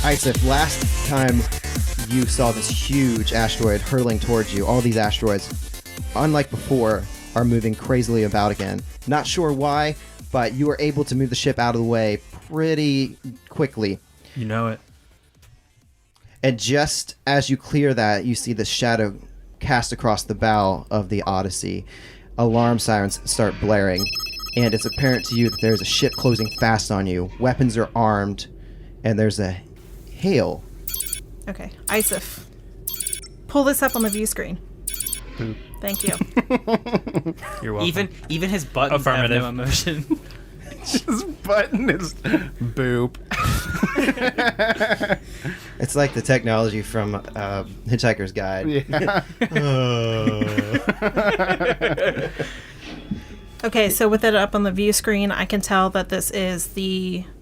Isif, last time you saw this huge asteroid hurtling towards you, all these asteroids, unlike before, are moving crazily about again. Not sure why, but you were able to move the ship out of the way pretty quickly. You know it. And just as you clear that, you see the shadow cast across the bow of the Odyssey. Alarm sirens start blaring, and it's apparent to you that there's a ship closing fast on you. Weapons are armed, and there's a hail. Okay, Isif, pull this up on the view screen. Boop. Thank you. You're welcome. Even his buttons have no emotion. His button is boop. It's like the technology from Hitchhiker's Guide. Yeah. Okay, so with it up on the view screen, I can tell that this is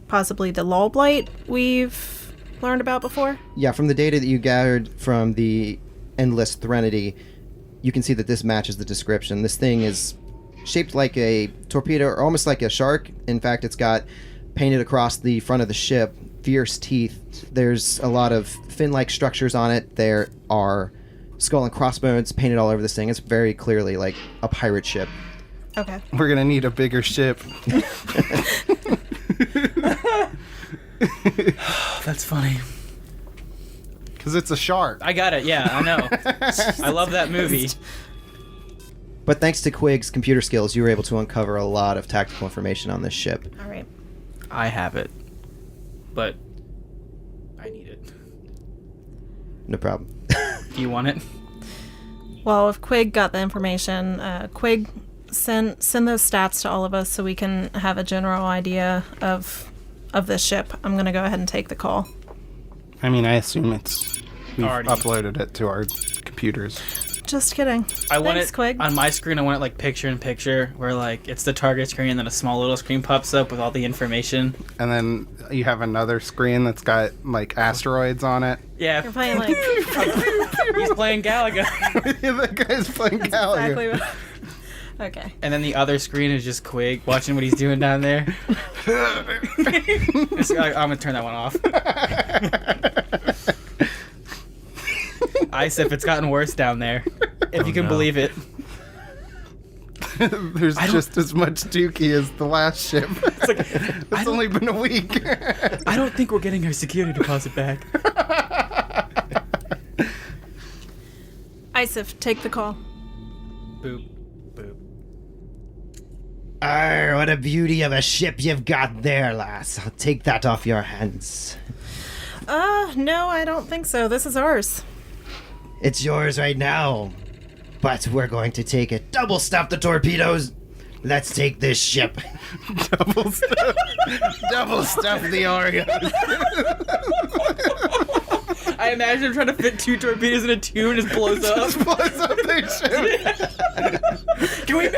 possibly the lull blight we've learned about before. Yeah, from the data that you gathered from the Endless Threnody, you can see that this matches the description. This thing is shaped like a torpedo, or almost like a shark. In fact, it's got painted across the front of the ship fierce teeth. There's a lot of fin-like structures on it. There are skull and crossbones painted all over this thing. It's very clearly like a pirate ship. Okay. We're gonna need a bigger ship. That's funny. Because it's a shark. I got it. Yeah, I know. I love that movie. But thanks to Quig's computer skills, you were able to uncover a lot of tactical information on this ship. All right. I have it, but I need it. No problem. Do you want it? Well, if Quig got the information, Quig, send those stats to all of us so we can have a general idea of this ship. I'm going to go ahead and take the call. I mean, I assume we've Already. uploaded it to our computers. Just kidding. I want Thanks, it Quig. on my screen. I want it like picture in picture, where like it's the target screen, and then a small little screen pops up with all the information. And then you have another screen that's got like asteroids on it. Yeah, You're playing like... he's playing Galaga. That guy's playing Galaga. exactly what... Okay. And then the other screen is just Quig watching what he's doing down there. I'm gonna turn that one off. Isif, it's gotten worse down there. If you can believe it. There's just as much Dookie as the last ship. It's only been a week. I don't think we're getting our security deposit back. Isif, take the call. Boop. Boop. Arr, what a beauty of a ship you've got there, lass. I'll take that off your hands. No, I don't think so. This is ours. It's yours right now. But we're going to take it. Double stuff the torpedoes. Let's take this ship. Double stuff the Oreos. I imagine him trying to fit 2 torpedoes in a tube and just blows up. Just blows up their ship. Can we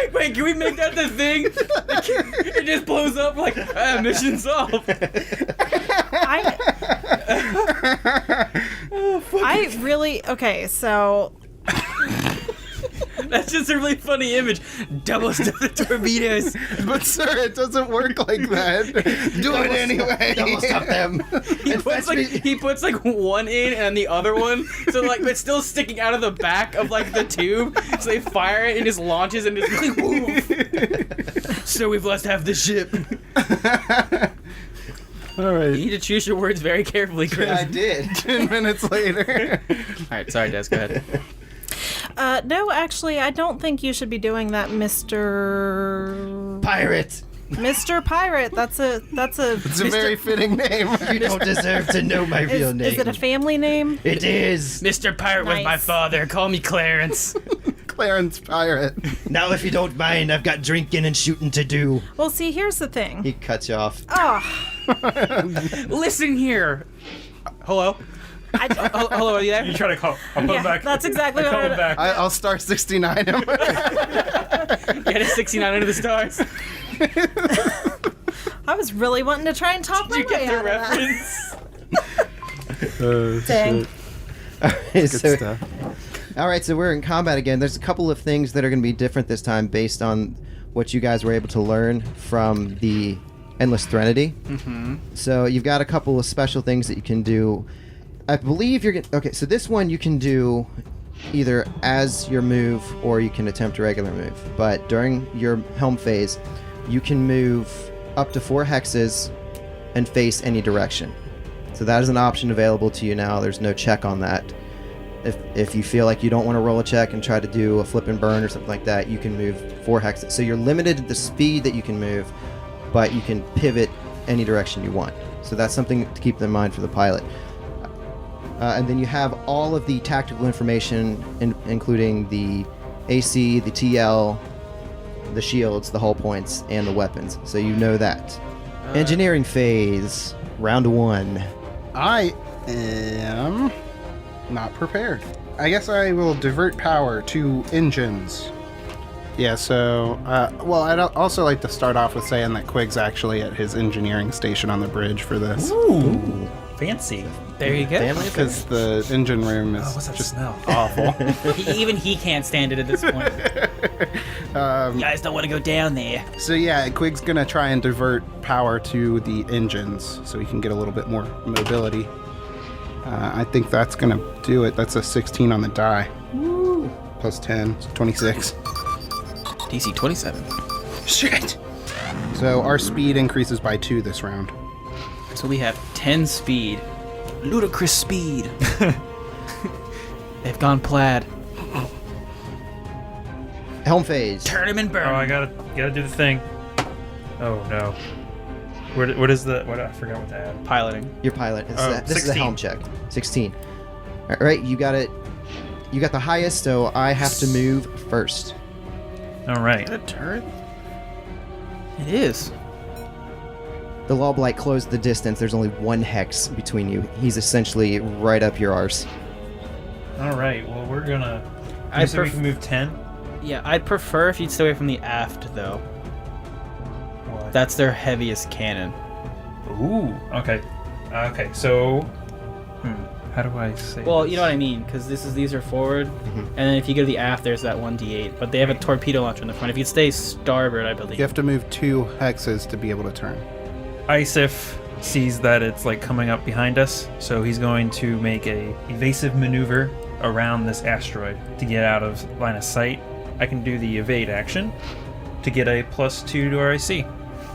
make that the thing? It just blows up like, mission solved. I really... Okay, so... That's just a really funny image. Double stuff the torpedoes. But sir, it doesn't work like that. Do it anyway. Double stuff them. He puts like one in and the other one, so like it's still sticking out of the back of like the tube. So they fire it and just launches and just like woof. So we've lost half the ship. All right. You need to choose your words very carefully, Chris. I did. 10 minutes later. All right, sorry, Des. Go ahead. No, actually, I don't think you should be doing that, Mr. Pirate. Mr. Pirate. That's a. It's a very fitting name. You don't deserve to know my real name. Is it a family name? It is. Mr. Pirate was my Nice. father. Call me Clarence. Clarence Pirate. Now, if you don't mind, I've got drinking and shooting to do. Well, see, here's the thing. He cuts you off. Oh, Listen here. Hello? Hello, are you there? You try to call. I'll put him back. that's exactly what Call him I... back. I'll star 69 him. Get a 69 under the stars. I was really wanting to try and talk my Did you way get out the of reference? Dang. Good stuff. All right, so we're in combat again. There's a couple of things that are going to be different this time based on what you guys were able to learn from the Endless Threnody. Mm-hmm. So you've got a couple of special things that you can do. I believe you're going to... Okay, so this one you can do either as your move or you can attempt a regular move. But during your helm phase, you can move up to 4 hexes and face any direction. So that is an option available to you now. There's no check on that. If you feel like you don't want to roll a check and try to do a flip and burn or something like that, you can move 4 hexes. So you're limited to the speed that you can move, but you can pivot any direction you want. So that's something to keep in mind for the pilot. And then you have all of the tactical information, including the AC, the TL, the shields, the hull points, and the weapons. So you know that. Engineering phase, round 1. I am not prepared. I guess I will divert power to engines. Yeah, so, well, I'd also like to start off with saying that Quig's actually at his engineering station on the bridge for this. Ooh. Fancy. There you go. Family Because the engine room is what's that just smell? awful. Even he can't stand it at this point. You guys don't want to go down there. So yeah, Quig's gonna try and divert power to the engines so he can get a little bit more mobility. I think that's gonna do it. That's a 16 on the die. Woo! Plus 10, so 26. DC 27. Shit! So our speed increases by 2 this round. So we have 10 speed. Ludicrous speed. They've gone plaid. Helm phase. Turn him and burn. Oh, I gotta do the thing. Oh no. What is the? What I forgot what to add. Piloting. Your pilot. This is a 16. helm check. 16. All right, you got it. You got the highest, so I have to move first. All right. A turret? It is. The Lawblight closed the distance. There's only 1 hex between you. He's essentially right up your arse. All right. Well, we're gonna. I So we can move 10. Yeah, I'd prefer if you'd stay away from the aft, though. Why? That's their heaviest cannon. Ooh. Okay. Okay. So. How do I say? Well, this? you know what I mean, because these are forward, and then if you go to the aft, there's that 1d8. But they have a torpedo launcher in the front. If you stay starboard, I believe. You have to move 2 hexes to be able to turn. Isif sees that it's like coming up behind us, so he's going to make a evasive maneuver around this asteroid to get out of line of sight. I can do the evade action to get a +2 to our AC.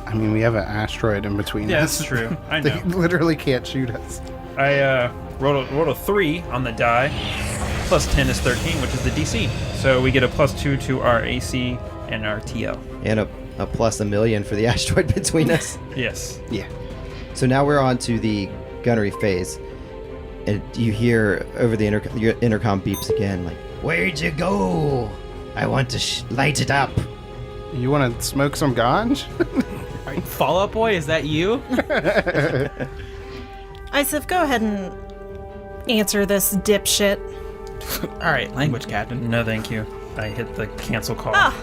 I mean, we have an asteroid in between Yeah, us. that's true. I They know. literally can't shoot us. I rolled a 3 on the die. +10 is 13, which is the DC. So we get a +2 to our AC and our TL. And a plus 1,000,000 for the asteroid between us. Yes. Yeah. So now we're on to the gunnery phase. And you hear over the your intercom beeps again, like, "Where'd you go? I want to light it up." You want to smoke some ganj? Fall Out Boy, is that you? Isif, go ahead and answer this dipshit. All right, language captain. No, thank you. I hit the cancel call. Ah.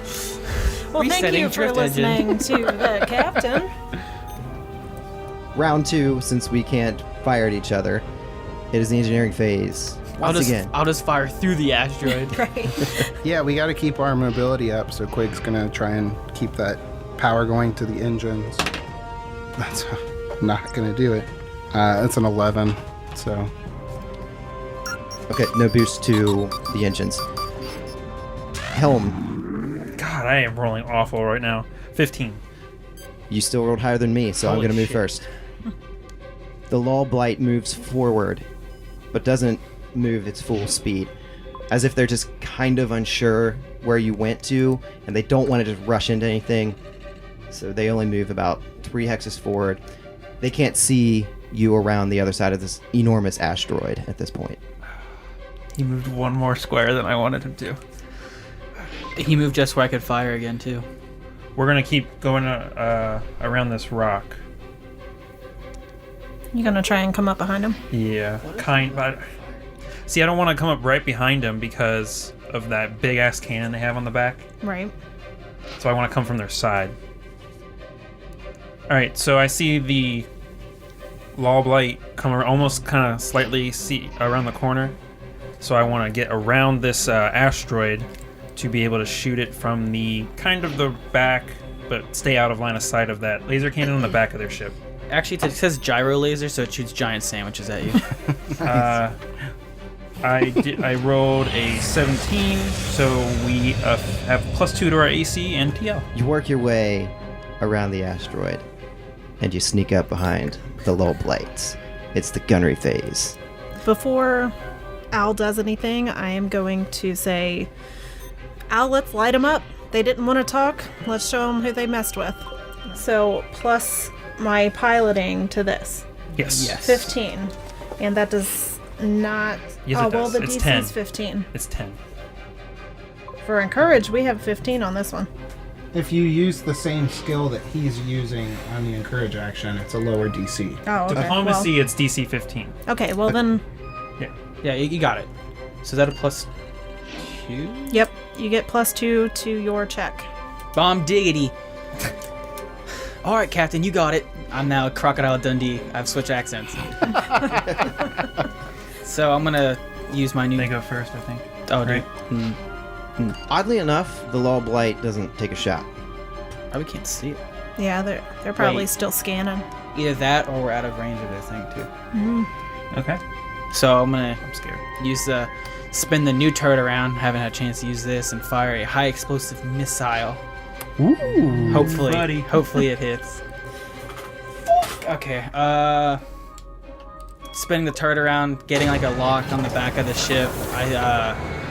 Well, thank Resetting you for drift engine. listening to the captain. Round 2, since we can't fire at each other, it is the engineering phase. Once again. I'll just fire through the asteroid. Right. Yeah, we got to keep our mobility up, so Quig's gonna try and keep that power going to the engines. That's not gonna do it. That's an 11, so... Okay, no boost to the engines. Helm, God, I am rolling awful right now. 15. you still rolled higher than me, so I'm Holy going to move shit. first. The Lawblight moves forward, but doesn't move its full speed. As if they're just kind of unsure where you went to, and they don't want to just rush into anything. So they only move about 3 hexes forward. They can't see you around the other side of this enormous asteroid at this point. He moved 1 more square than I wanted him to. He moved just where I could fire again, too. We're gonna keep going around this rock. You gonna try and come up behind him? Yeah, but see, I don't want to come up right behind him because of that big ass cannon they have on the back. Right. So I want to come from their side. All right, so I see the Law Blight come almost kind of slightly around the corner. So I want to get around this asteroid to be able to shoot it from the kind of the back, but stay out of line of sight of that laser cannon on the back of their ship. Actually, it says gyro laser, so it shoots giant sandwiches at you. I rolled a 17, so we have +2 to our AC and TL. You work your way around the asteroid, and you sneak up behind the Lull Blights. It's the gunnery phase. Before Al does anything, I am going to say, Al, let's light them up. They didn't want to talk. Let's show them who they messed with. So plus my piloting to this. Yes. 15. And that does not... Yes, oh, it well, does. the It's DC 10. is 15. It's 10. For Encourage, we have 15 on this one. If you use the same skill that he's using on the encourage action, it's a lower DC. Oh, okay. Diplomacy, it's DC 15. Okay, well then... Yeah, you got it. So is that a +2? Yep, you get +2 to your check. Bomb diggity. All right, Captain, you got it. I'm now Crocodile Dundee. I've switched accents. So I'm gonna use my new. They go first, I think. Oh, Right. dude. Oddly enough, the Lull Blight doesn't take a shot. Probably can't see it. Yeah, they're probably Wait. still scanning. Either that or we're out of range of this thing too. Okay. So I'm gonna I'm scared. use spin the new turret around. Haven't had a chance to use this and fire a high explosive missile. Ooh, Hopefully, hopefully it hits. Okay. Spinning the turret around, getting like a lock on the back of the ship.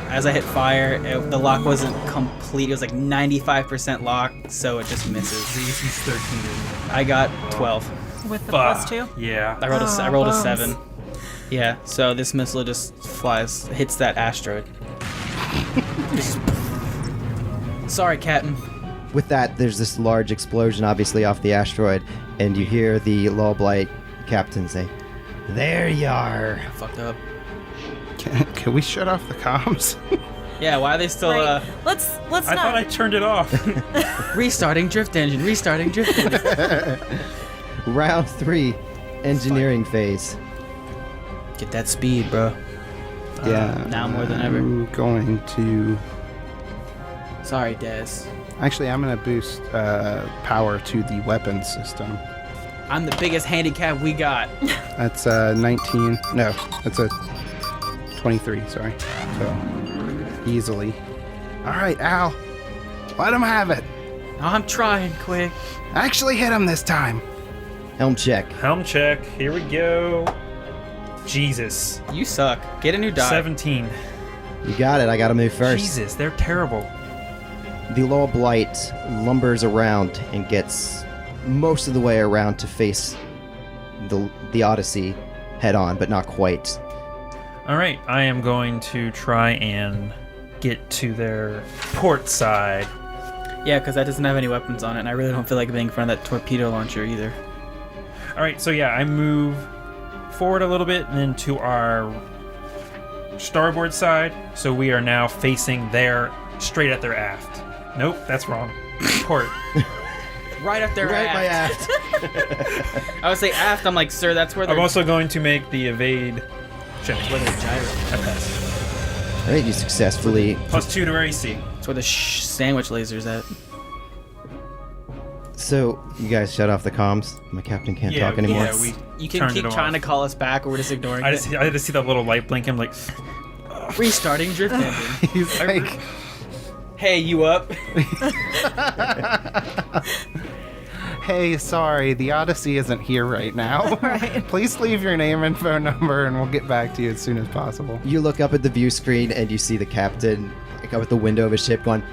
As I hit fire, the lock wasn't complete. It was like 95% lock, so it just misses. DC's 13. I got 12. With the Fuck. +2? Yeah. I rolled a Oh, I rolled a bums. 7. Yeah, so this missile just hits that asteroid. Sorry, Captain. With that, there's this large explosion, obviously, off the asteroid, and you hear the Lull Blight captain say, "There you are." I fucked up. Can we shut off the comms? Yeah, why are they still Right. Let's I thought I not... turned it off. restarting drift engine? Restarting drift engine. Round 3, engineering phase. Get that speed, bro. Yeah. Now more than ever. I'm going to... Sorry, Des. Actually, I'm going to boost power to the weapons system. I'm the biggest handicap we got. That's 19. No, that's a 23, sorry. So, easily. All right, Al. Let him have it. I'm trying, quick. Actually hit him this time. Helm check. Helm check. Here we go. Jesus. You suck. Get a new die. 17. You got it. I got to move first. Jesus, they're terrible. The Lull Blight lumbers around and gets most of the way around to face the Odyssey head on, but not quite. All right, I am going to try and get to their port side. Yeah, because that doesn't have any weapons on it, and I really don't feel like being in front of that torpedo launcher either. All right, so yeah, I move forward a little bit and then to our starboard side. So we are now facing straight at their aft. Nope, that's wrong. Port. Right up there. Right by aft. I would say aft. I'm like, sir, that's where they're. I'm also going to make the evade check. Where they're gyro. I pass. All right, you successfully... +2 to our AC. That's where the sandwich laser's at. So, you guys shut off the comms? My captain can't talk anymore? Yeah, we You can turned keep it trying off. to call us back, or we're just ignoring I it. just see that little light blink. I'm like, Restarting drift engine. He's like, Hey, you up? hey, sorry, the Odyssey isn't here right now. Right. Please leave your name and phone number, and we'll get back to you as soon as possible. You look up at the view screen and you see the captain like up at the window of his ship going,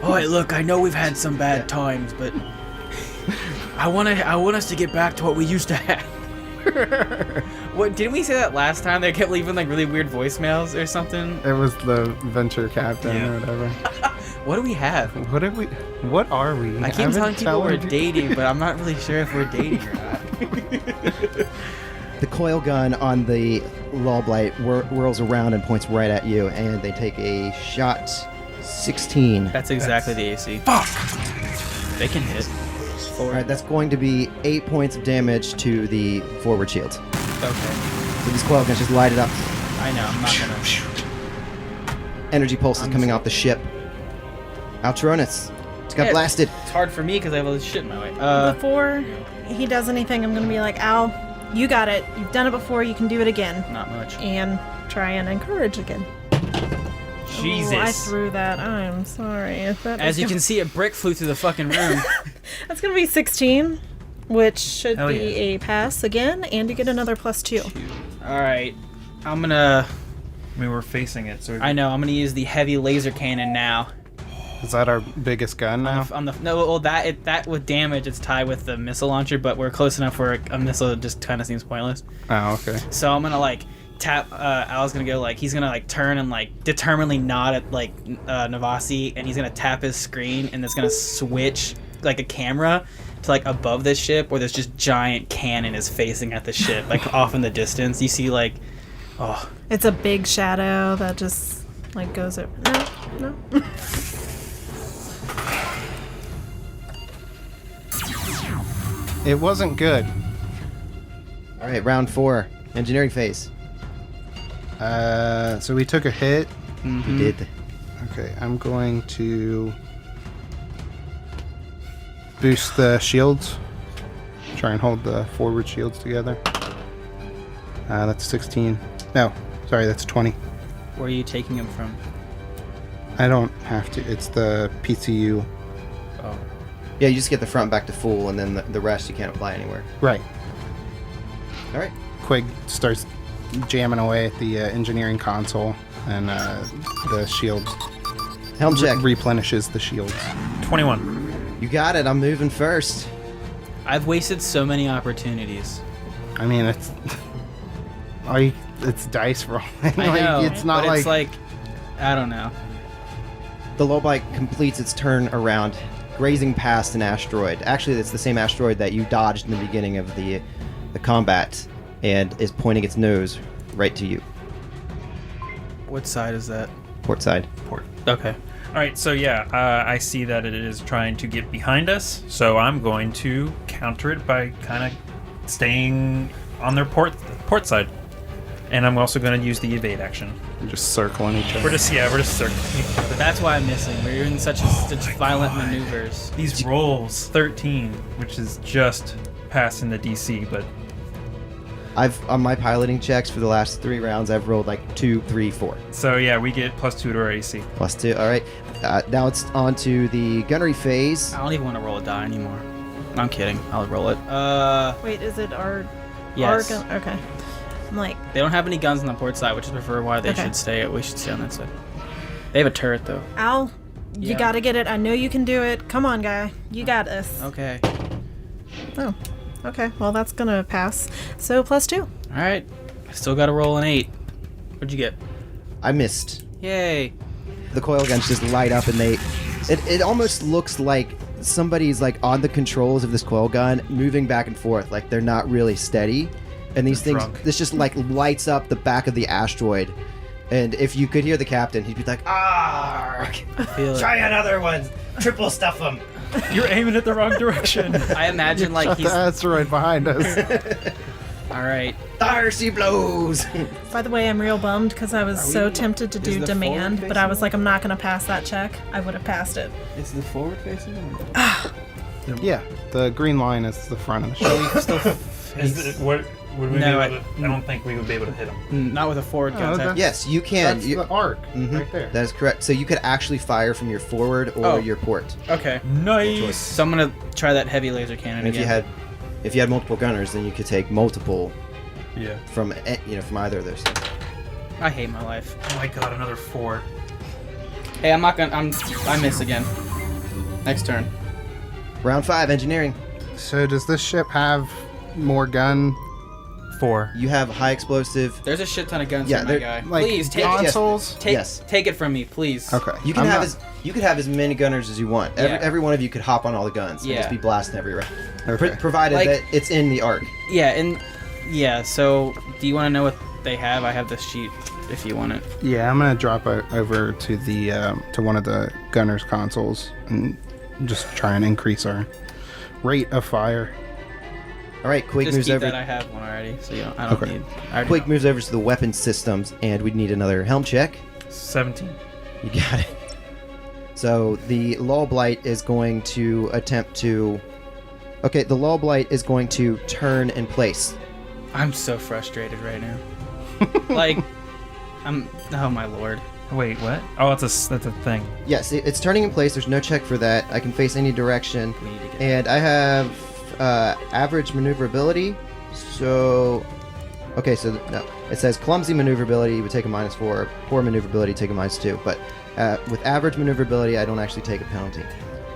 Oh, hey, look, I know we've had some bad times, but I want us to get back to what we used to have. What didn't we say that last time? They kept leaving like really weird voicemails or something. It was the venture captain or whatever. What do we have? What are we? I keep haven't telling people told we're you. dating, but I'm not really sure if we're dating or not. the coil gun on the Lull Blight whirls around and points right at you, and they take a shot 16. That's exactly the AC. fuck. They can hit. 4. All right, that's going to be 8 points of damage to the forward shield. Okay. So these coil guns just light it up. I know, I'm not gonna... Energy pulses coming off the ship. Altronus. It's got blasted. It's hard for me because I have all this shit in my way. Before he does anything, I'm going to be like, Al, you got it. You've done it before. You can do it again. Not much. And try and encourage again. Jesus. Ooh, I threw that. I'm sorry. If that As is you gonna- can see, a brick flew through the fucking room. That's going to be 16, which should Hell be yeah. a pass again, and you get another +2. Alright. I'm gonna... I mean, we're facing it, so... I know, I'm gonna use the heavy laser cannon now. Is that our biggest gun now? That with damage, it's tied with the missile launcher, but we're close enough where a missile just kind of seems pointless. Oh, okay. So I'm gonna like tap. Al's gonna go like he's gonna like turn and like determinedly nod at like Navasi, and he's gonna tap his screen, and it's gonna switch like a camera to like above this ship, where this just giant cannon is facing at the ship, like off in the distance. You see like, oh, It's a big shadow that just like goes over. No. It wasn't good. All right, round 4. Engineering phase. So we took a hit. You did. Okay, I'm going to boost the shields. Try and hold the forward shields together. That's 16. No, sorry, that's 20. where are you taking him from? I don't have to. It's the PCU. Oh, Yeah, you just get the front back to full, and then the rest you can't apply anywhere. Right. All right. Quig starts jamming away at the engineering console, and the shield Helm check. replenishes the shields. 21. You got it. I'm moving first. I've wasted so many opportunities. I mean, it's it's dice roll. I know, it's not but like, it's like I don't know. The Lobite completes its turn around, grazing past an asteroid. Actually, it's the same asteroid that you dodged in the beginning of the combat, and is pointing its nose right to you. What side is that? Port side. Port. Okay. All right, so yeah, I see that it is trying to get behind us, so I'm going to counter it by kind of staying on their port side, and I'm also going to use the evade action. just circling each other. We're just circling each other. That's why I'm missing. We're in such violent maneuvers. These rolls 13, which is just passing the DC, but I've on my piloting checks for the last 3 rounds, I've rolled like 2, 3, 4. so yeah, we get +2 to our AC. +2. All right. Now it's on to the gunnery phase. I don't even want to roll a die anymore. I'm kidding. I'll roll it. Wait, is it our Yes. gun? Okay. I'm like, They don't have any guns on the port side, which is prefer why they Okay. should stay. We should stay on that side. They have a turret though. Al, you Yeah. gotta get it. I know you can do it. Come on, guy. You got this. Okay. Oh. Okay. Well, that's gonna pass. So +2. All right. I still got to roll an 8. What'd you get? I missed. Yay. The coil guns just light up, and it almost looks like somebody's like on the controls of this coil gun, moving back and forth, like they're not really steady. And these They're things, drunk. this just like lights up the back of the asteroid. And if you could hear the captain, he'd be like, "Arg! I feel it. Try another one, triple stuff them." You're aiming at the wrong direction. I imagine like Shot he's. the asteroid behind us. All right. Darcy blows. By the way, I'm real bummed because I was Are we so in the- tempted to is do the demand, forward but I was facing like, I'm not gonna pass that check. I would have passed it. Is the forward facing? Yeah, the green line is the front of the ship. We still. What would we No, be able to, I don't think we would be able to hit him. Not with a forward gun. that's- Yes, you can. That's You- the arc Mhm. right there. That is correct. So you could actually fire from your forward or Oh. your port. Okay. Nice. So I'm gonna try that heavy laser cannon And again. if you had multiple gunners, then you could take multiple Yeah. from from either of those. I hate my life. Oh my god, another 4. Hey, I'm not gonna. I miss again. Next turn. Round 5, engineering. So does this ship have more gun? 4. You have high explosive. There's a shit ton of guns Yeah, for my they're- guy. Like Please take it. consoles? Take, Yes. take it from me, please. Okay. You can I'm have not- you could have as many gunners as you want. Yeah. Every one of you could hop on all the guns and Yeah. just be blasting every round. Okay. Provided Like- that it's in the arc. Yeah, and yeah. So, do you want to know what they have? I have the sheet if you want it. Yeah, I'm gonna drop over to the to one of the gunner's consoles and just try and increase our rate of fire. All right, Quake Just moves keep over. that. I have one already, so I don't Okay. need. I already Quake know. moves over to the weapon systems, and we need another helm check. 17. You got it. So the Lull Blight is going to attempt to. Okay, the Lull Blight is going to turn in place. I'm so frustrated right now. Like, oh my lord. Wait, what? Oh, that's a thing. Yes, it's turning in place. There's no check for that. I can face any direction, We need to get. and I have average maneuverability. So, okay, so no, it says clumsy maneuverability you would take a -4, poor maneuverability take a -2. But with average maneuverability, I don't actually take a penalty.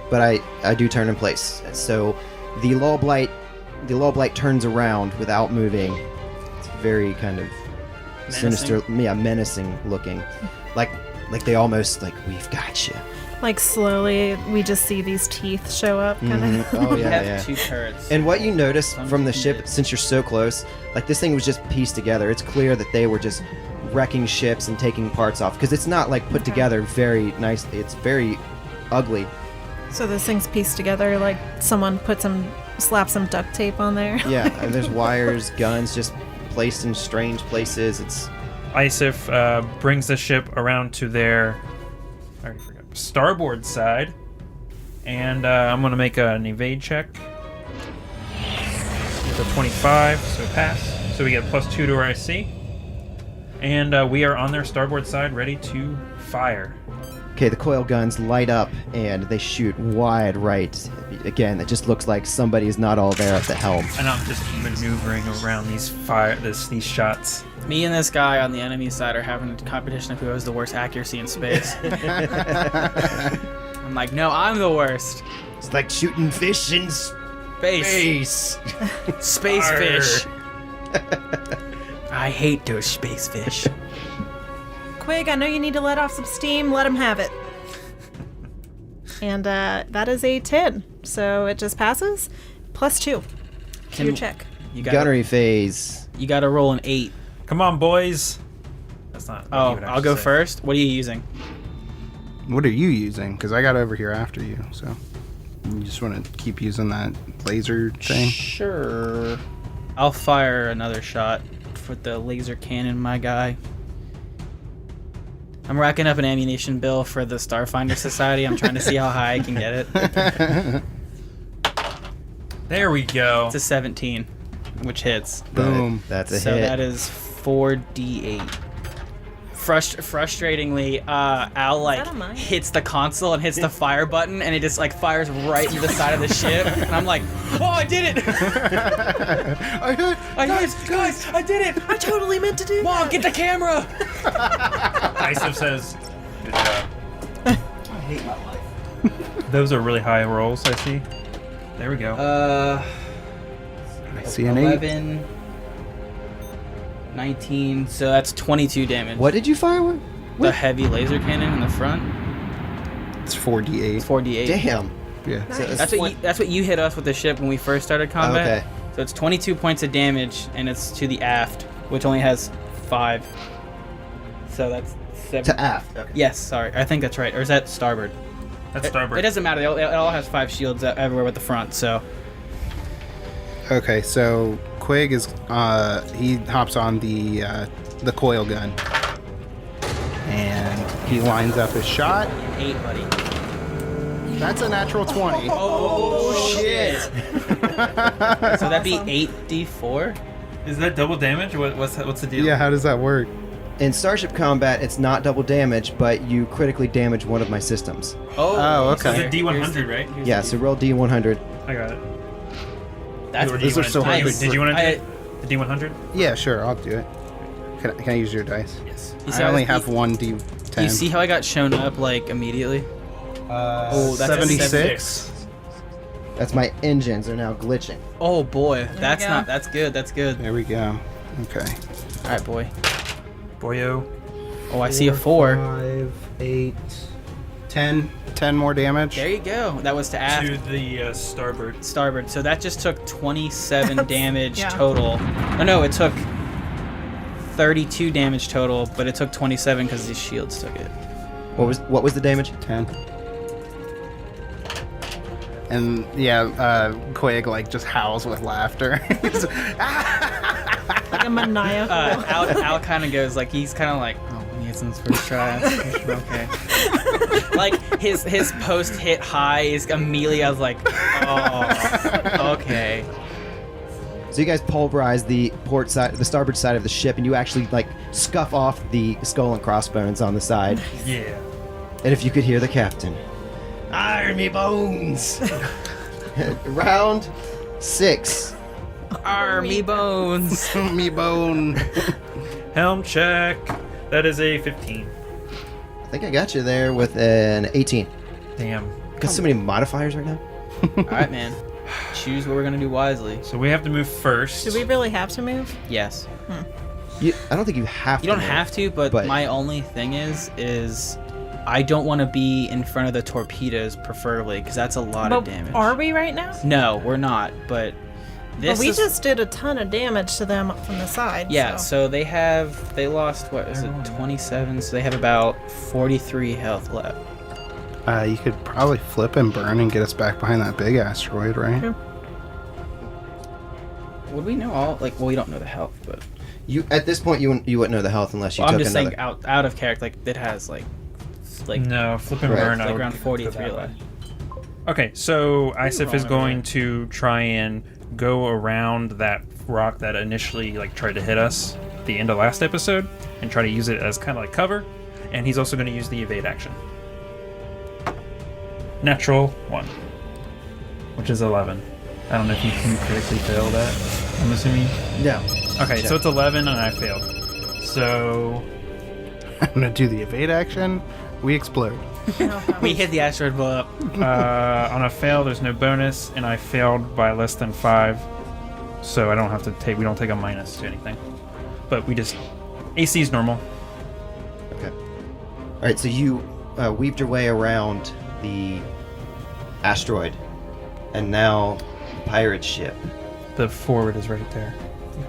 But I do turn in place. So the Lull Blight turns around without moving. It's very kind of sinister, menacing looking. Like they almost like, we've got you. Like slowly, we just see these teeth show up, kind of. Oh We yeah, have yeah. 2 turrets. And what you notice Some from the heated. ship, since you're so close, like this thing was just pieced together. It's clear that they were just wrecking ships and taking parts off, because it's not like put together very nicely. It's very ugly. So this thing's pieced together like someone slapped some duct tape on there. Yeah, and there's wires, guns just placed in strange places. It's Isif brings the ship around to their, I already forgot, starboard side, and I'm gonna make an evade check with a 25, so pass. So we get +2 to our IC, and we are on their starboard side, ready to fire. okay. The coil guns light up and they shoot wide right. Again, it just looks like somebody's not all there at the helm. And I'm just maneuvering around these these shots. Me and this guy on the enemy side are having a competition of who has the worst accuracy in space. I'm like, no, I'm the worst. It's like shooting fish in Space. Space Arr. fish. I hate those space fish. Quig, I know you need to let off some steam. Let him have it. And that is a 10. So it just passes. +2 to Can- your check. You gotta, Gunnery phase. you gotta roll an 8. Come on, boys. That's not. What you Oh, would I'll actually go say. first. What are you using? What are you using? Because I got over here after you, so you just want to keep using that laser thing. Sure. I'll fire another shot with the laser cannon, my guy. I'm racking up an ammunition bill for the Starfinder Society. I'm trying to see how high I can get it. There we go. It's a 17, which hits. Boom. That's a So hit. that is 4d8. Frustratingly, Al that a mine? hits the console and hits the fire button, and it just like fires right into the side of the ship. And I'm like, oh, I did it! I hit. Guys, I did it! I totally meant to do Mom, that. get the camera! Isif says, "Good job." I hate my life. Those are really high rolls. I see. There we go. I see an 8. 11, 19, so that's 22 damage. What did you fire with? The heavy laser cannon in the front. It's 4d8. It's 4d8. Damn. Yeah. That's what you hit us with the ship when we first started combat. Okay. So it's 22 points of damage, and it's to the aft, which only has 5. So that's 7. To aft. Okay. Yes, sorry. I think that's right. Or is that starboard? That's starboard. It doesn't matter. It all has 5 shields everywhere with the front, so... Okay, so Quig is he hops on the coil gun, and he lines up his shot. 8, buddy. That's a natural 20. Oh, shit! So that'd be Awesome. 8d4? Is that double damage? What's the deal? Yeah, how does that work? In Starship Combat, it's not double damage, but you critically damage one of my systems. Oh, okay. So here- the D100, here's the- right? here's Yeah, the- so roll D100. I got it. That's Or do These you are wanna so do it? hard. Did you want to do I- it? The D100? Yeah, sure, I'll do it. Can I use your dice? Yes. You see I how only you- have one D10. You see how I got shown up like immediately? Oh, that's a 76. That's my engines are now glitching. Oh boy, we that's go. not. That's good. That's good. There we go. Okay. All right, boy. Boyo. Oh, I see a 4. 5, 8, 10. 10 more damage. There you go. That was to aft. To the starboard. Starboard. So that just took 27 That's- damage yeah. total. No, it took 32 damage total, but it took 27 because these shields took it. What was the damage? 10. And Quig like just howls with laughter. Like a maniacal. Al kind of goes like he's kind of like, oh, he hits him his first try. Okay. Like his post hit high is immediately. I was like, oh, okay. So you guys pulverize the starboard side of the ship, and you actually like scuff off the skull and crossbones on the side. Yeah. And if you could hear the captain, "Army bones." Round 6. Army bones. Me bone. Helm check. That is a 15. I think I got you there with an 18. Damn. Got so many modifiers right now. All right, man. Choose what we're gonna do wisely. So we have to move first. Do we really have to move? Yes. I don't think you have to. You don't move, have to, but my only thing is I don't want to be in front of the torpedoes, preferably, because that's a lot of damage. Are we right now? No, we're not. But this we just did a ton of damage to them from the side. Yeah, So they lost, what is it, 27? So they have about 43 health left. You could probably flip and burn and get us back behind that big asteroid, right? True. Would we know all? Like, well, we don't know the health, but You at this point you wouldn't know the health unless you I'm took just another. saying out of character. Like, it has like No, flip and Right. burn. I like would around go 43 that way. left. Okay, so Isif is wrong going over to try and go around that rock that initially like tried to hit us at the end of last episode and try to use it as kind of like cover, and he's also going to use the evade action. Natural 1, which is 11. I don't know if you can critically fail that. I'm assuming. No. Okay, so it's 11 and I failed. So I'm gonna do the evade action. We explode. We hit the asteroid, blow up. on a fail, there's no bonus, and I failed by less than 5, so I don't have to take. We don't take a minus to anything, but we just AC is normal. Okay. All right. So you weaved your way around the asteroid, and now the pirate ship. The forward is right there.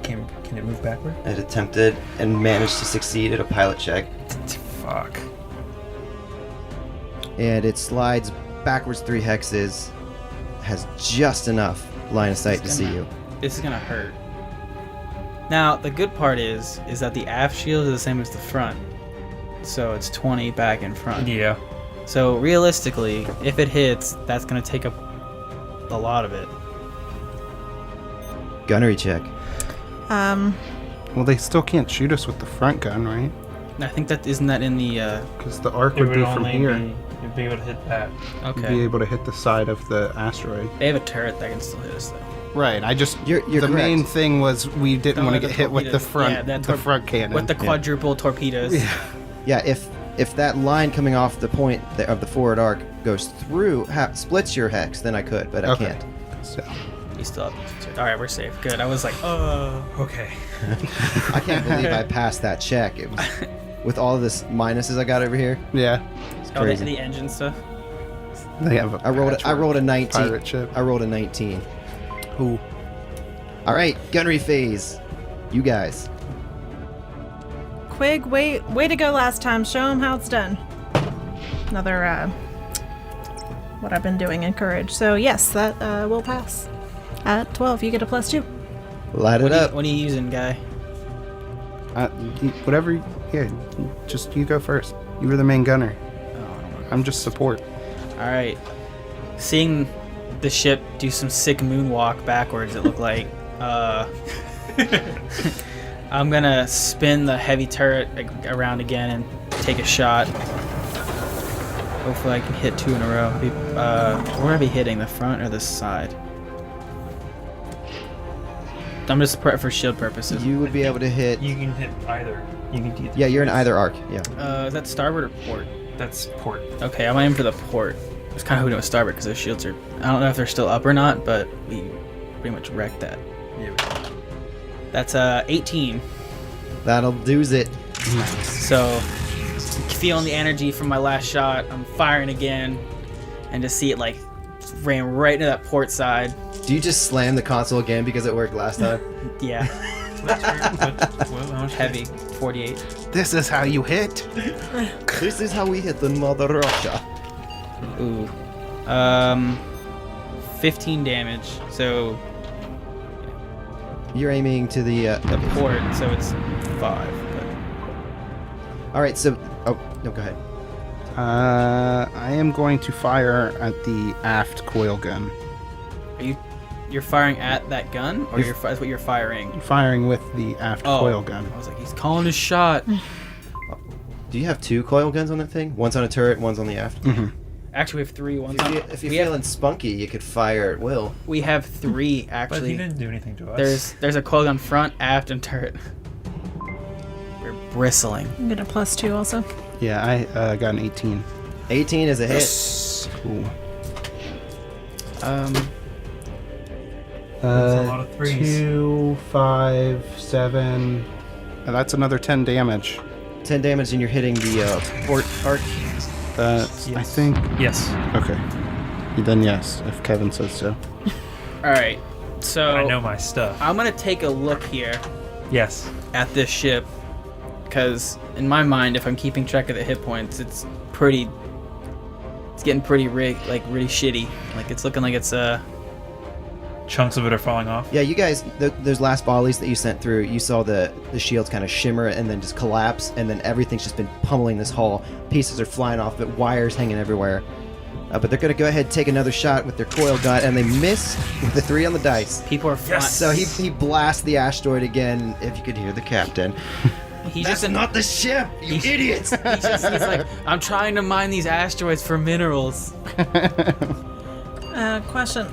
Can it move backward? It attempted and managed to succeed at a pilot check, Fuck. and it slides backwards 3 hexes. Has just enough line of sight to see you. This is gonna hurt. Now, the good part is that the aft shield is the same as the front, so it's 20 back in front. Yeah. So realistically, if it hits, that's gonna take up a lot of it. Gunnery check. Well, they still can't shoot us with the front gun, right? I think that isn't that in the. Because the arc would be from here. You'd be able to hit that. You'd be Okay. able to hit the side of the asteroid. They have a turret that can still hit us though. Right. I just You're the correct. main thing was we didn't Don't want to let get the hit with the torpedoes- front yeah, that the front cannon. With the quadruple torpedoes. Yeah. If that line coming off the point of the forward arc goes through, splits your hex, then I could, but I Okay. can't. So, You still have. All right, we're safe. Good. I was like, Okay. I can't believe I passed that check. It was, with all of this minuses I got over here. yeah. It's oh, crazy. the engine stuff. They have a I rolled a patchwork 19. pirate ship. I rolled a 19. Ooh. All right, gunnery phase. You guys. Quig, way to go last time. Show them how it's done. Another, what I've been doing in courage. So yes, that will pass. At 12, you get a +2. Light it up. What are you using, guy? Whatever. Yeah. Just you go first. You were the main gunner. Oh, I don't know. I'm just support. All right. Seeing the ship do some sick moonwalk backwards, it looked like. I'm gonna spin the heavy turret around again and take a shot. Hopefully, I can hit 2 in a row. Where are we hitting? The front or the side? I'm just for shield purposes. You would be able to hit. You can hit either. You can hit. Yeah, you're in either arc. Yeah. Is that starboard or port? That's port. Okay, I'm aiming for the port. I was kind of hoping it was starboard because those shields are. I don't know if they're still up or not, but we pretty much wrecked that. Yeah. That's 18. That'll do's it. So feeling the energy from my last shot, I'm firing again, and to see it like ran right into that port side. Do you just slam the console again because it worked last time? Yeah, heavy 48. This is how you hit. This is how we hit the Mother Russia. Ooh, 15 damage. So You're aiming to the port, so it's 5. But All right, so oh no, go ahead. I am going to fire at the aft coil gun. you're firing at that gun, or that's what you're firing? Firing with the aft coil gun. I was like, he's calling his shot. Do you have 2 coil guns on that thing? One's on a turret, one's on the aft. Mm-hmm. Actually, we have 3. If you're feeling spunky, you could fire at will. We have 3 But actually. he didn't do anything to us. There's a coil gun front, aft, and turret. We're bristling. I'm gonna +2 also. Yeah, I got an 18. 18 is a hit. Cool. a lot of threes. 2, 5, 7. That's another 10 damage. 10 damage, and you're hitting the port arc. I think. Yes. Okay. Then yes, if Kevin says so. All right. So I know my stuff. I'm gonna take a look here Yes. at this ship, because in my mind, if I'm keeping track of the hit points, it's getting pretty really shitty. Like it's looking like it's Chunks of it are falling off. Yeah, you guys, those last volleys that you sent through, you saw the shields kind of shimmer and then just collapse, and then everything's just been pummeling this hull. Pieces are flying off, but wires hanging everywhere. But they're going to go ahead and take another shot with their coil gun, and they miss with the 3 on the dice. people are flying. So he blasts the asteroid again, if you could hear the captain. He's not the ship, you idiots! he's like, I'm trying to mine these asteroids for minerals. Question.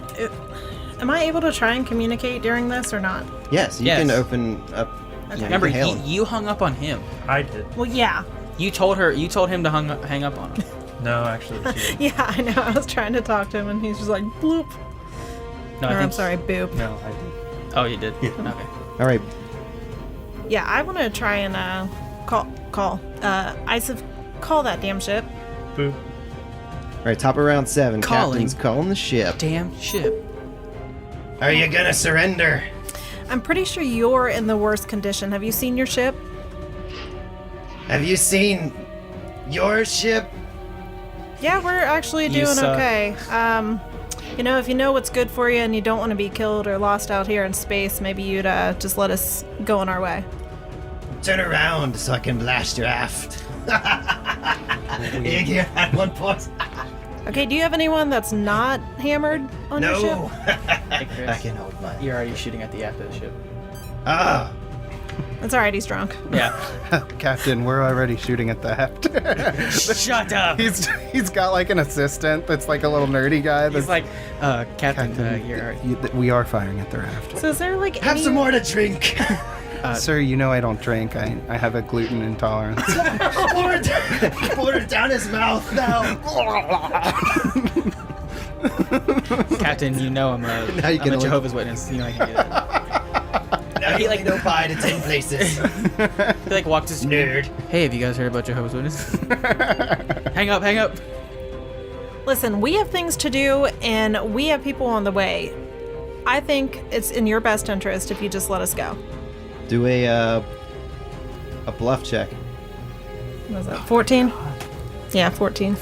Am I able to try and communicate during this or not? Yes, you Yes. can open up. Okay. You Remember, can hail him. you hung up on him. I did. Well, yeah. You told him to hang up on him. No, actually. She did. Yeah, I know. I was trying to talk to him, and he's just like, bloop. No, Or, I'm sorry, boop. No, I did. Oh, you did. Yeah. Okay. All right, Yeah, I want to try and call that damn ship. Boop. all right. Top of round 7. Calling. Captain's calling the ship. Damn ship. Are you gonna surrender? I'm pretty sure you're in the worst condition. Have you seen your ship? Have you seen your ship? Yeah, we're actually You doing suck. okay. If you know what's good for you and you don't want to be killed or lost out here in space, maybe you'd just let us go on our way. Turn around so I can blast your aft. You hear that one, boys? Okay, do you have anyone that's not hammered on your ship? No. Hey, Chris, I can hold mine. you're already shooting at the aft of the ship. Ah. That's alright, he's drunk. Yeah. Captain, we're already shooting at the aft. Shut up. He's got like an assistant that's like a little nerdy guy. He's That's like, Captain, you're. we are firing at their aft. So is there like Have any... some more to drink. Sir, you know I don't drink. I have a gluten intolerance. Pour it down his mouth now. Captain, you know I'm a Now you can I'm a only- Jehovah's Witness. You know I can do that. Now He, you like- like no pie to 10 places. He like walked his Nerd. Hey, have you guys heard about Jehovah's Witnesses? Hang up. Listen, we have things to do and we have people on the way. I think it's in your best interest if you just let us go. Do a bluff check. What was that, 14? Yeah, 14.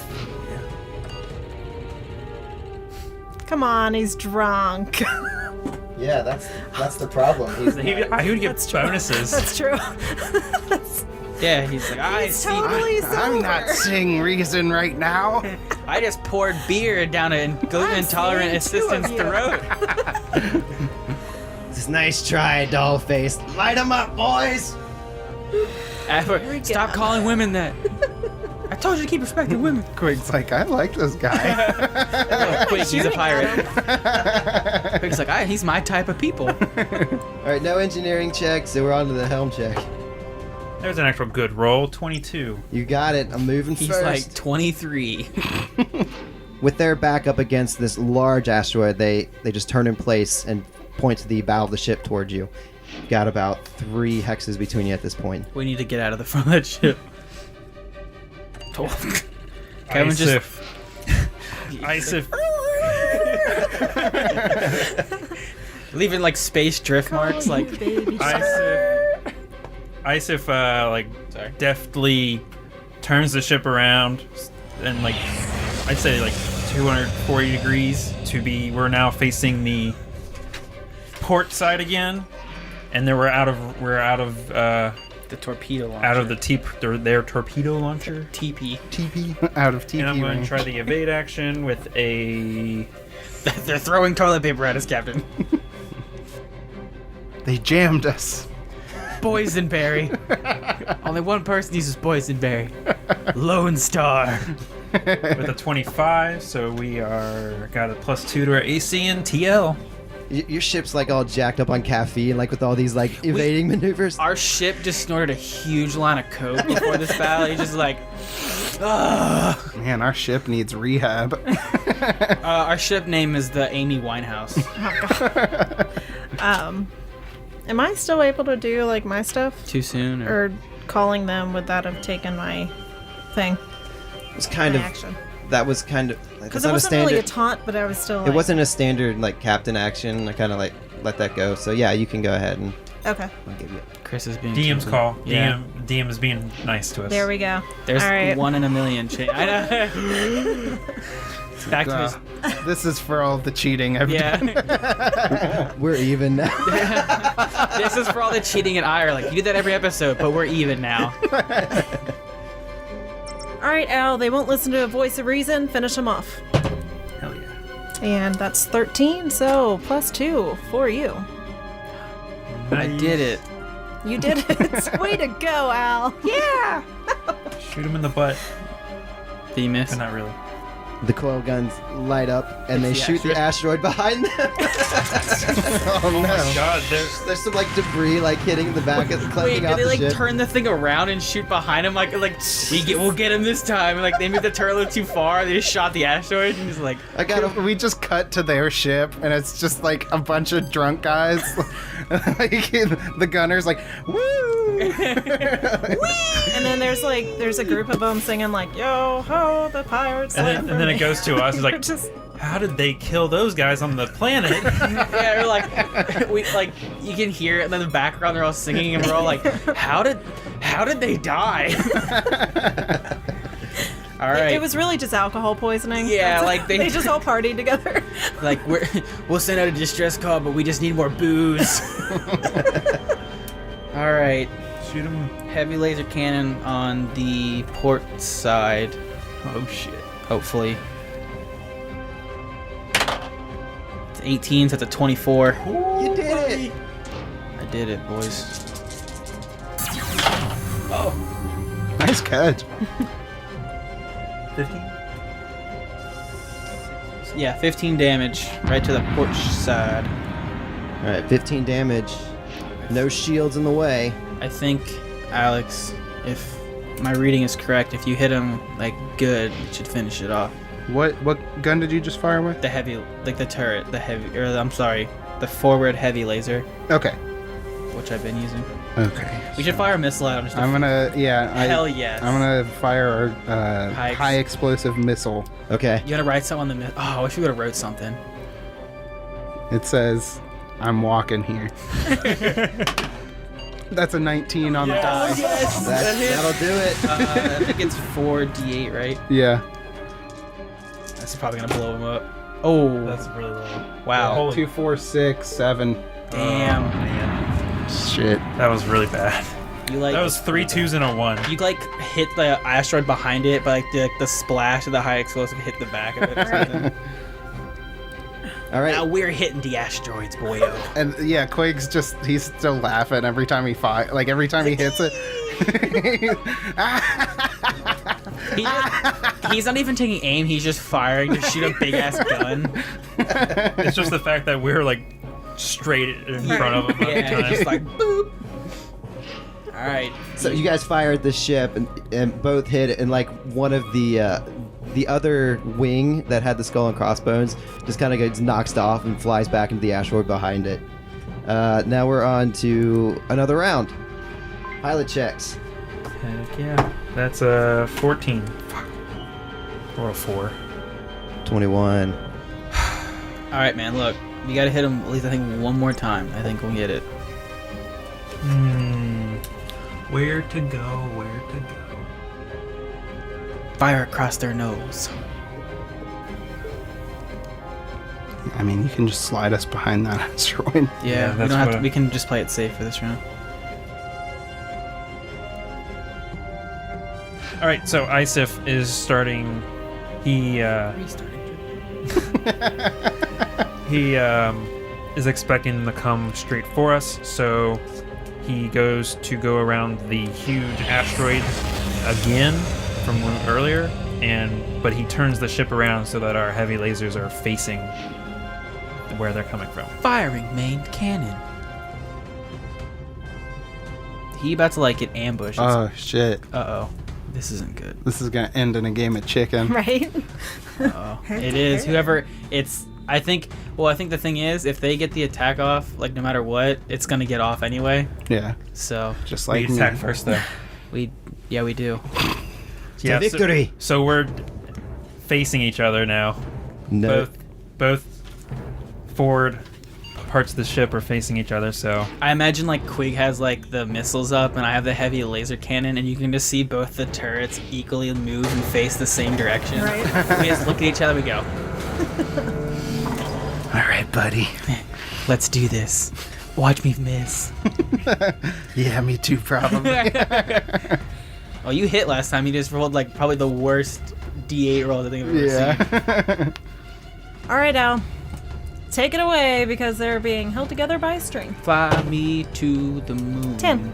Come on, he's drunk. Yeah, that's the problem. He's He would get That's true. bonuses. That's true. Yeah, he's like, I He's see. totally sober. I'm not seeing reason right now. I just poured beer down a gluten intolerant seeing two of assistant's you. throat. This is nice try, doll face. Light 'em up, boys. Stop calling women that. I told you to keep respecting women. Quig's like, I like this guy. Quig, he's a pirate. Quig's like, he's my type of people. All right, no engineering check, so we're on to the helm check. There's an actual good roll. 22. You got it. I'm moving He's first. like 23. With their back up against this large asteroid, they just turn in place and point to the bow of the ship towards you. Got about 3 hexes between you at this point. We need to get out of the front of that ship. Kevin just. Isif. Leaving like space drift marks, like. Baby Isif, Sorry. deftly turns the ship around and, like, I'd say, like, 240 degrees. we're now facing the port side again, and then we're out of The torpedo launcher. out of their torpedo launcher. TP. TP. Out of TP And I'm going to range. try the evade action with a. They're throwing toilet paper at us, Captain. They jammed us. Boysenberry. Only one person uses boysenberry. Lone Star. with a 25, so we got a +2 to our AC and TL. Your ship's like all jacked up on caffeine, like with all these like evading maneuvers. Our ship just snorted a huge line of coke before this battle. He's just like, ugh. Man, our ship needs rehab. Our ship name is the Amy Winehouse. Am I still able to do like my stuff? Too soon? Or calling them, would that have taken my thing? It was kind My of action. that was kind of like, Because it's it not a wasn't standard. really a taunt, but I was still like... It wasn't a standard like captain action. I kind of like let that go. So yeah, you can go ahead and Okay. I'll give you it. Chris is being DM's too- call. Yeah. DM is being nice to us. There we go. There's All right. 1 in a million. I know. Back to his. This is for all the cheating I've done. Yeah. We're even now. This is for all the cheating and ire. Like, you do that every episode, but we're even now. All right, Al, they won't listen to a voice of reason. Finish them off. Hell yeah. And that's 13, so +2 for you. I did it. You did it. Way to go, Al. Yeah. Shoot him in the butt. Did you miss? But not really. The coil guns light up and they It's the shoot the asteroid behind them. Oh no. God, There's some like debris like hitting the back of Wait, cleansing did out they the like ship. turn the thing around and shoot behind him? We'll get him this time. And, like, they moved the turret a little too far. They just shot the asteroid and he's like, I got him. We just cut to their ship, and it's just like a bunch of drunk guys. Like, the gunner's like, woo! And then there's a group of them singing like, "Yo ho, the pirates!" and then it goes to us. It's like, Just- how did they kill those guys on the planet? yeah, we're like, you can hear it, and then in the background they're all singing, and we're all like, how did they die? All right. It was really just alcohol poisoning. Yeah, like they just all partied together. like we'll send out a distress call, but we just need more booze. All right. Shoot him. Heavy laser cannon on the port side. Oh shit. Hopefully. It's 18, so it's a 24. You did it. I did it, boys. Nice catch. 15. Yeah, 15 damage right to the port side. All right, 15 damage. No shields in the way. I think, Alex, if my reading is correct, if you hit him like good, it should finish it off. What gun did you just fire with? The heavy, like the turret, the forward heavy laser, Okay. which I've been using. Okay. We should fire a missile at him. Just to I'm gonna Hell yes. I'm gonna fire a High high explosive missile. Okay. You gotta write something on the Oh, I wish we would have wrote something. It says, "I'm walking here." That's a 19 on the die. Yes! That'll do it. I think it's 4d8, right? Yeah. That's probably gonna blow him up. Oh, That's really low. wow. Holy 2, 4, 6, 7. Damn. Man. Shit. That was really bad. You like That was 3 2s and a 1. you like hit the asteroid behind it, but like the splash of the high explosive hit the back of it or something. All right. Now we're hitting the asteroids, boyo. And yeah, Quig's he's still laughing every time he every time he hits it. He's not even taking aim, he's just firing to shoot a big ass gun. It's just the fact that we're like straight in front of him. Yeah, just like boop. Alright. So you guys fire at the ship and both hit it, and like one of the other wing that had the skull and crossbones just kind of gets knocked off and flies back into the asteroid behind it. Now we're on to another round. Pilot checks. Heck yeah. That's a 14. Fuck. Or a 4. 21. Alright, man, look. You gotta hit him at least, I think, one more time. I think we'll get it. Where to go? Where to go? Fire across their nose. I mean, you can just slide us behind that asteroid. Yeah, we that's don't have what to. I- We can just play it safe for this round. All right, so Isif is starting. He is expecting them to come straight for us, so he goes to go around the huge asteroid again from earlier, but he turns the ship around so that our heavy lasers are facing where they're coming from. Firing main cannon. He about to like get ambushed. Oh, shit. Uh oh. This isn't good. This is going to end in a game of chicken. Right? Uh oh. It is. Whoever. It's. I think. Well, I think the thing is, if they get the attack off, like no matter what, it's gonna get off anyway. Yeah. So Just We like attack me. first, though. we do. Yeah, victory. So we're facing each other now. No. Both forward parts of the ship are facing each other. So I imagine like Quig has like the missiles up, and I have the heavy laser cannon, and you can just see both the turrets equally move and face the same direction. Right. We just look at each other. We go. All right, buddy. Let's do this. Watch me miss. Yeah, me too, probably. Oh, you hit last time. You just rolled like probably the worst D8 roll I think I've ever seen. Yeah. All right, Al. Take it away because they're being held together by a string. Fly me to the moon. 10.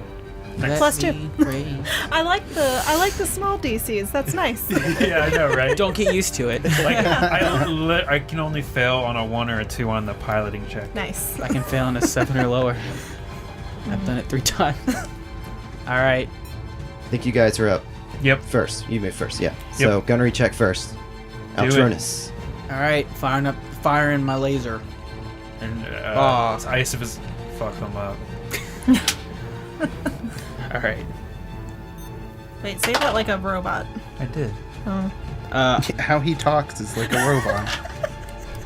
Let Plus me 2. pray. I like the small DCs. That's nice. yeah, I know, right? Don't get used to it. Like I can only fail on a 1 or a 2 on the piloting check. Nice. I can fail on a 7 or lower. I've done it 3 times. All right. I think you guys are up Yep. first. You made first, yeah. So gunnery check first. Do it. Altronus. All right. Firing my laser. And Oh. Isif is fuck them up. All right. Wait, say that like a robot. I did. Oh. How he talks is like a robot.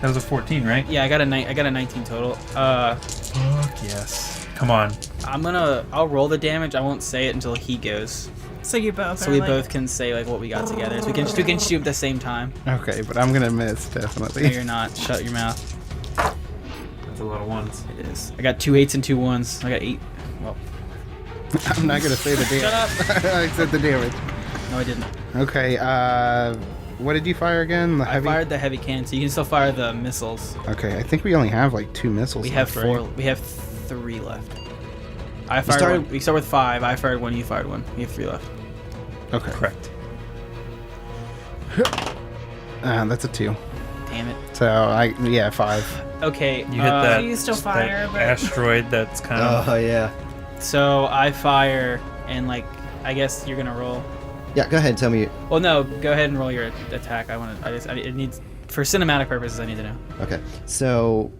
That was a 14, right? Yeah, I got a 19 total. Fuck yes. Come on. I'll roll the damage. I won't say it until he goes. So you both. So are we like, both can say like what we got together. So we can shoot at the same time. Okay, but I'm going to miss, No, definitely. you're not. Shut your mouth. That's a lot of ones. It is. I got 2 8s and 2 1s. I got 8. Well, I'm not going to say the damage. shut up. I said the damage. No, I didn't. Okay, what did you fire again? The I heavy? fired the heavy cannon, so you can still fire the missiles. Okay, I think we only have like 2 missiles. We have left, right? 4. We have 3 left. I fired one. We start with 5. I fired 1. You fired 1. We have 3 left. Okay. Correct. That's a 2. Damn it. So, 5. Okay. You hit that, So you still that fire, but- asteroid that's kind of... Oh, yeah. So I fire, and like I guess you're gonna roll. Yeah, go ahead and tell me. Well, no, go ahead and roll your attack. It needs for cinematic purposes. I need to know. Okay, so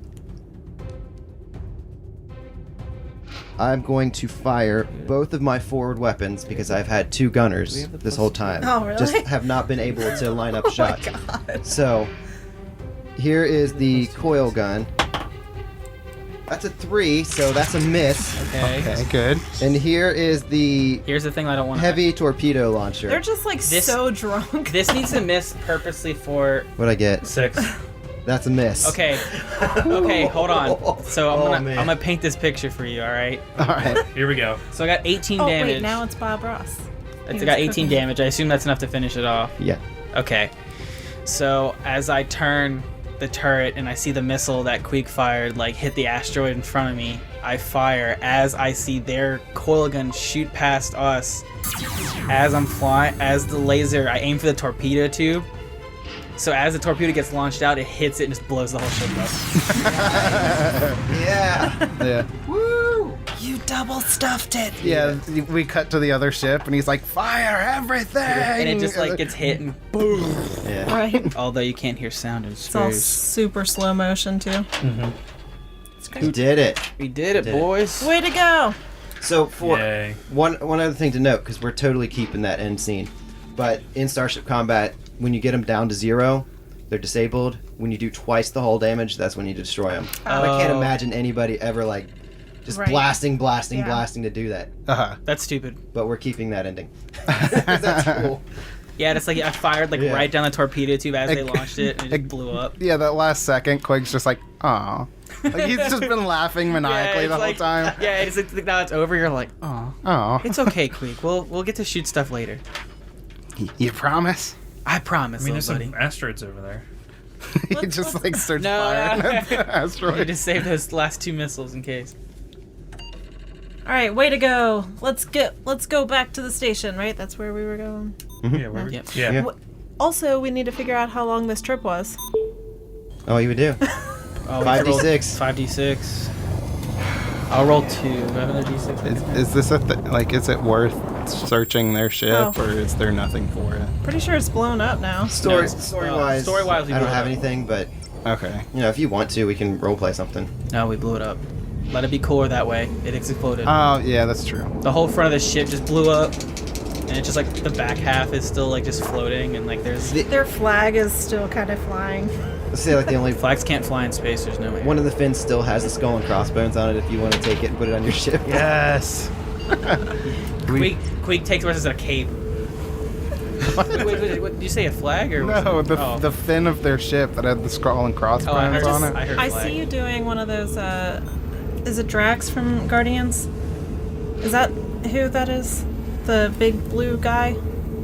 I'm going to fire both of my forward weapons because I've had 2 gunners this whole time. Oh, really? Just have not been able to line up Oh my shots. God. So here is the coil gun. That's a 3, so that's a miss. Okay. good. And here is the Here's the thing I don't want. heavy torpedo launcher. They're just like This- so drunk. This needs to miss purposely for. What'd I get? 6. That's a miss. Okay. Okay. Hold on. So Oh, I'm man. gonna paint this picture for you. All right. Alright. Here we go. So I got 18 Oh damage. wait, now it's Bob Ross. I He got was 18 cooking. damage. I assume that's enough to finish it off. Yeah. Okay. So as I turn the turret and I see the missile that Queek fired like hit the asteroid in front of me, I fire as I see their coil gun shoot past us. As I'm flying, as the laser, I aim for the torpedo tube. So as the torpedo gets launched out, it hits it and just blows the whole ship up. Yeah. Yeah. You double stuffed it. Yeah, we cut to the other ship, and he's like, "Fire everything!" And it just like gets hit and boom. Yeah. Right. Although you can't hear sound, it's It's all strange. super slow motion too. Who did it? We did it, Did it. boys. Way to go! So for Yay. one other thing to note, because we're totally keeping that end scene, but in Starship Combat, when you get them down to 0, they're disabled. When you do twice the hull damage, that's when you destroy them. I can't Oh. imagine anybody ever like just Right. blasting Yeah. to do that. Uh-huh. That's stupid. But we're keeping that ending. 'Cause that's cool. Yeah, it's like I fired like right down the torpedo tube as they launched it, and it just blew up. Yeah, that last second, Quig's just like, aw. Like, he's just been laughing maniacally the whole time. Yeah, it's like now it's over. You're like, oh, Aw. it's okay, Queek. We'll get to shoot stuff later. You promise? I promise, I mean, there's little some buddy. asteroids over there. He just like starts No, firing no. at the You asteroid. just save those last 2 missiles in case. All right, way to go. Let's go back to the station, right? That's where we were going. Yeah, where we, Yep. yeah. Yeah. Also, we need to figure out how long this trip was. Oh, you would do. Oh, 5d6. 5d6. I'll roll 2. I have another d6. Is this is it worth searching their ship, Oh. or is there nothing for it? Pretty sure it's blown up now. Story-wise, story-wise, we I don't blew it have up. anything, but Okay. if you want to, we can roleplay something. No, we blew it up. Let it be cooler that way. It exploded. Oh, yeah, that's true. The whole front of the ship just blew up, and it's just like the back half is still like just floating, and like there's Their flag is still kind of flying. Let's say like the only flags can't fly in space. There's no way. one of the fins still has the skull and crossbones on it. If you want to take it and put it on your ship. Yes. Queek takes what is a cape. Wait, what did you say? A flag or? No, Oh. the fin of their ship that had the skull and Oh, I crossbones heard, on I it. heard I flag. see you doing one of those. Is it Drax from Guardians? Is that who that is? The big blue guy?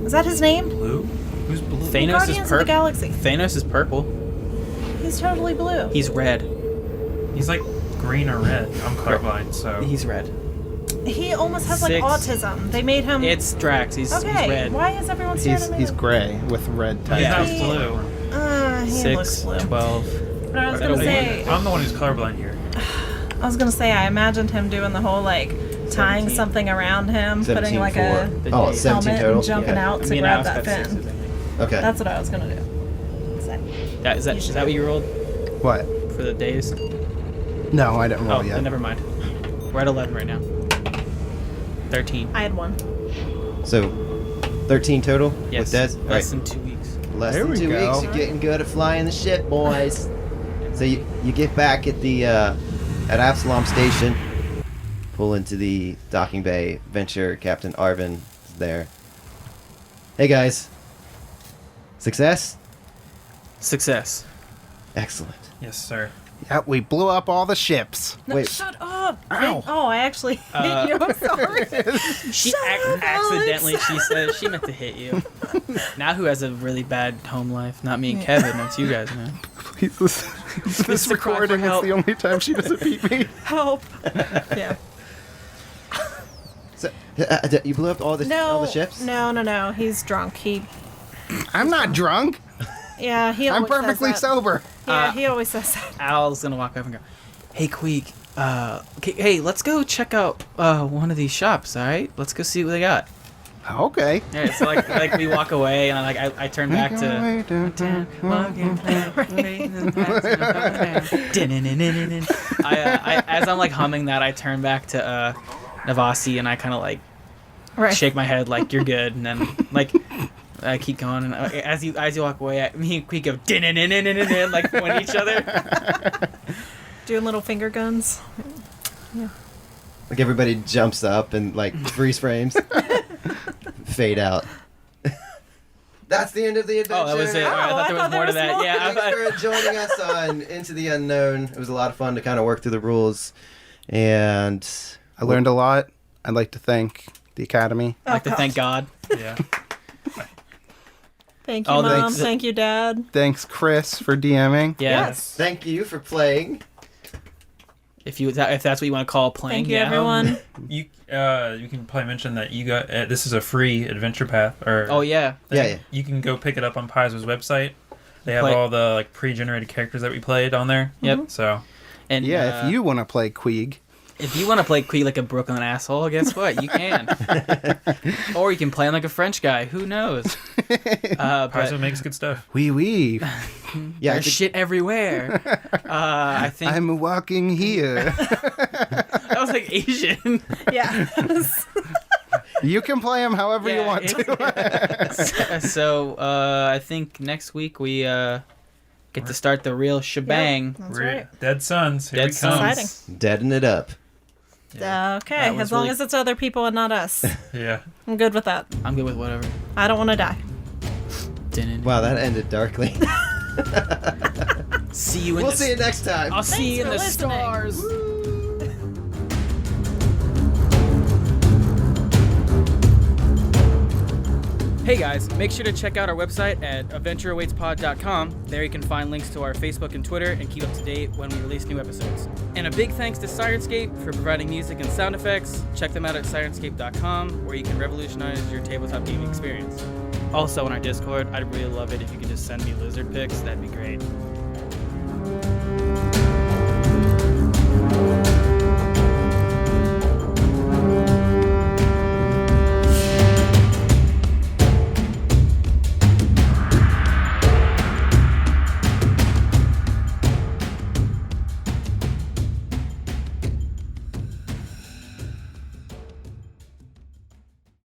Is that his name? Blue? Who's blue? Thanos Guardians is of the purple. Galaxy. Thanos is purple. He's totally blue. He's red. He's like green or red. I'm colorblind, so. He's red. He almost has like 6. autism. They made him. It's Drax. He's okay. red. Why is everyone staring at me? He's gray with red He's tattoos. not He- blue. He looks 6, blue. 12. But I was gonna It'll be- say, I'm the one who's colorblind here. I imagined him doing the whole like tying 17. something around him, 17 putting like a The Oh, date. it's 17 helmet total. and jumping Yeah. out to Me and grab Alex that got 6s, I fin. think. Okay. That's what I was gonna do. So, Is that what you rolled What? for the days? No, I didn't roll Oh, yet. then never mind. We're at 11 right now. 13. I had one. So, 13 total Yes. with Des. All Less right. than 2 weeks. Less There than we 2 go. weeks. You're getting good at flying the ship, boys. So you get back at the at Absalom Station. Pull into the docking bay. Venture Captain Arvin is there. Hey guys. Success? Success. Excellent. Yes, sir. Yep, we blew up all the ships. No, Wait. shut up! Ow. I actually hit you. I'm sorry. She Shut up, accidentally, Alex. she said she meant to hit you. Now who has a really bad home life? Not me and Kevin. It's you guys, man. Please, this Mr. Croc, recording for is help. the only time she doesn't beat me. Help! Yeah. So, you blew up all the ships? No. He's drunk. I'm not drunk. Yeah, he I'm always says perfectly that. sober. Yeah, he always says that. Al's gonna walk up and go, "Hey, Queek. Hey, let's go check out one of these shops. All right, let's go see what they got." Okay. Yeah, so like we walk away and I turn back to. I as I'm like humming that, I turn back to Navasi and I kind of like Right. shake my head like you're good, and then like I keep going, and as you walk away, me and Queek go like point at each other. Doing little finger guns. Like everybody jumps up and like freeze frames. Fade out. That's the end of the adventure. Oh, that was it. I thought there was more to that. Yeah, Thanks for joining us on Into the Unknown. It was a lot of fun to kind of work through the rules. And I learned a lot. I'd like to thank the Academy. I'd like to thank God. Yeah. Thank you, Oh, Mom. thanks. Thank you, Dad. Thanks, Chris, for DMing. Yeah. Yes. thank you for playing. If that's what you want to call playing. Thank you, yeah. everyone. You can probably mention that you got this is a free adventure path or Oh yeah. Yeah. you can go pick it up on Paizo's website. They have Play- all the like pre-generated characters that we played on there. Yep. So And Yeah, if you want to play Queeg, if you want to play Quee like a Brooklyn asshole, guess what? You can. Or you can play him like a French guy. Who knows? Paizo But makes good stuff. wee wee. Yeah, I there's think- shit everywhere. I think I'm walking here. that was like Asian. Yeah. You can play him however you Yeah, want to. So I think next week we get to start the real shebang. That's We're right. Dead Sons. Here Dead we come. Sons. Exciting. Deading it up. Okay, That was as long really- as it's other people and not us. Yeah. I'm good with that. I'm good with whatever. I don't want to die. Wow, that ended darkly. See you in We'll the see you next time. I'll see you in the Thanks for listening. stars. Hey guys, make sure to check out our website at adventureawaitspod.com. There you can find links to our Facebook and Twitter and keep up to date when we release new episodes. And a big thanks to Sirenscape for providing music and sound effects. Check them out at sirenscape.com, where you can revolutionize your tabletop gaming experience. Also on our Discord, I'd really love it if you could just send me lizard pics. That'd be great.